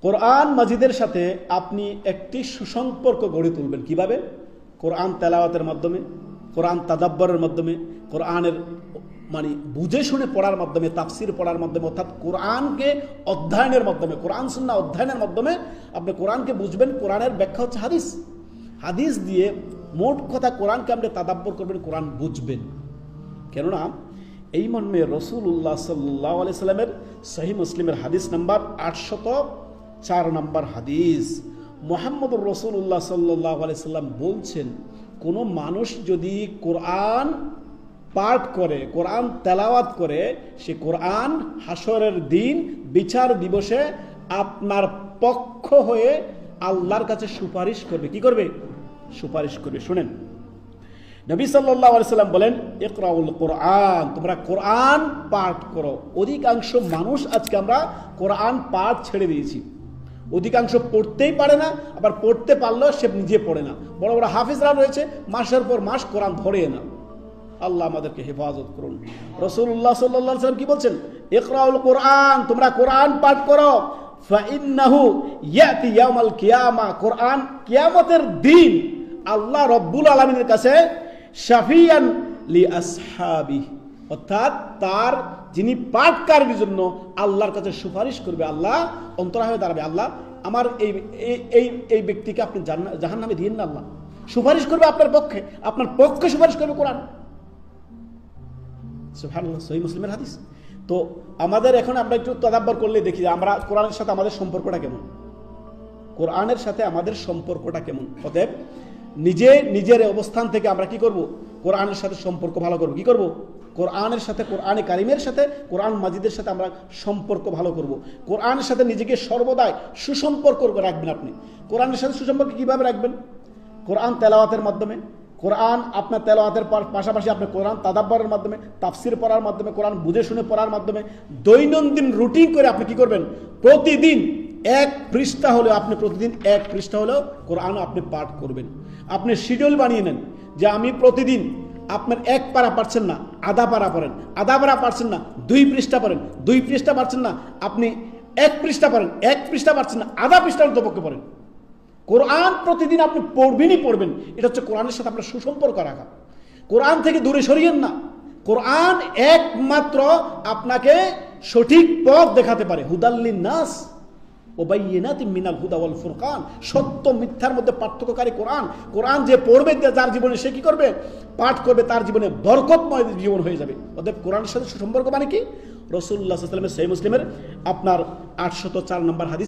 কোরআন মাজিদের সাথে আপনি একটি সুসম্পর্ক গড়ে তুলবেন কিভাবে? কোরআন তেলাওয়াতের মাধ্যমে, কোরআন তাদাব্বরের মাধ্যমে, কোরআনের বুঝে শুনে পড়ার মাধ্যমে, তাফসির পড়ার মাধ্যমে, অর্থাৎ কোরআনকে অধ্যয়নের মাধ্যমে, কোরআন সুন্নাহ অধ্যয়নের মাধ্যমে আপনি কোরআনকে বুঝবেন। কোরআনের ব্যাখ্যা হচ্ছে হাদিস। হাদিস দিয়ে মোট কথা কোরআনকে আপনি তাদাব্বর করবেন, কোরআন বুঝবেন। কেননা এই মর্মে রাসূলুল্লাহ সাল্লাল্লাহু আলাইহি সাল্লামের সহিহ মুসলিমের হাদিস নাম্বার 804 নম্বর হাদিস, মুহাম্মদুর রাসূলুল্লাহ সাল্লাল্লাহু আলাইহি সাল্লাম বলছেন, কোনো মানুষ যদি কোরআন পাঠ করে, কোরআন তেলাওয়াত করে, সে কোরআন হাসরের দিন বিচার দিবসে আপনার পক্ষ হয়ে আল্লাহর কাছে সুপারিশ করবে। কি করবে? সুপারিশ করবে। শুনেন, নবী সাল্লাল্লাহু আলাইহি সাল্লাম বলেন, ইকরাউল কোরআন, তোমরা কোরআন পাঠ করো। অধিকাংশ মানুষ আজকে আমরা কোরআন পাঠ ছেড়ে দিয়েছি। অধিকাংশ পড়তেই পারে না, আবার পড়তে পারলেও সে নিজে পড়ে না। বড় বড় হাফিজরা রয়েছে, মাসের পর মাস কোরআন ধরে না। আল্লাহ আমাদেরকে হেফাজত করুন। রাসূলুল্লাহ সাল্লাল্লাহু আলাইহি সাল্লাম কি বলছেন? ইকরাউল কোরআন, তোমরা কোরআন পাঠ করো। ফাইন্নাহু ইয়াতি ইয়াউমাল কিয়ামা, কোরআন কিয়ামতের দিন আল্লাহ রাব্বুল আলামিনের কাছে শাফিয়ান লি আসহাবি, অর্থাৎ তার যিনি পাঠকারীর জন্য আল্লাহর কাছে সুপারিশ করবে। আল্লাহ অন্তরা হয়ে দাঁড়াবে, আল্লাহ আমার এই ব্যক্তিকে আপনি জাহান্নামে দিয়েন না। আল্লাহ সুপারিশ করবে আপনার পক্ষে, আপনার পক্ষে সুপারিশ করবে কোরআন। সুবহানাল্লাহ, সহিহ মুসলিমের হাদিস। তো আমাদের এখন আমরা একটু তাদাব্বর করলে দেখি আমরা কোরআনের সাথে আমাদের সম্পর্কটা কেমন, কোরআনের সাথে আমাদের সম্পর্কটা কেমন। অতএব নিজের অবস্থান থেকে আমরা কি করব? কোরআনের সাথে সম্পর্ক ভালো করব। কি করব? কোরআনের সাথে, কোরআনে কারিমের সাথে, কোরআন মাজিদের সাথে আমরা সম্পর্ক ভালো করব। কোরআনের সাথে নিজেকে সর্বদাই সুসম্পর্ক রাখবেন। আপনি কোরআনের সাথে সুসম্পর্ক কিভাবে রাখবেন? কোরআন তেলাওয়াতের মাধ্যমে, কোরআন আপনার তেলাওয়াতের পাশাপাশি আপনি কোরআন তাদাব্বরের মাধ্যমে, তাফসির পড়ার মাধ্যমে, কোরআন বুঝে শুনে পড়ার মাধ্যমে, দৈনন্দিন রুটিন করে আপনি কি করবেন? প্রতিদিন এক পৃষ্ঠা হলেও আপনি প্রতিদিন এক পৃষ্ঠা হলেও কোরআন আপনি পাঠ করবেন। আপনি শিডিউল বানিয়ে নেন যে আমি প্রতিদিন, আপনার এক পারা পারছেন না, আধা পারা পড়েন, আধা পারা পারছেন না 2 পৃষ্ঠা পড়েন, 2 পৃষ্ঠা পারছেন না আপনি 1 পৃষ্ঠা পড়েন, 1 পৃষ্ঠা পারছেন না আধা পৃষ্ঠার পক্ষে পড়েন। কোরআন প্রতিদিন আপনি পড়বেনই পড়বেন। এটা হচ্ছে কোরআনের সাথে আপনার সুসম্পর্ক রাখা। কোরআন থেকে দূরে সরিয়েন না। কোরআন একমাত্র আপনাকে সঠিক পথ দেখাতে পারে। হুদাল্লিন নাস ও বাইয়িনাতিম মিনাল হুদা ওয়াল ফুরকান, সত্য মিথ্যার মধ্যে পার্থক্যকারী কোরআন। কোরআন যে পড়বে, যার জীবনে সে কি করবে? পাঠ করবে, তার জীবনে বরকতময় জীবন হয়ে যাবে। অতএব কোরআনের সাথে সুসম্পর্ক মানে কি? রাসূলুল্লাহ সাল্লাল্লাহু আলাইহি ওয়াসাল্লামের সহিহ মুসলিমের আপনার 804 নম্বর হাদিস।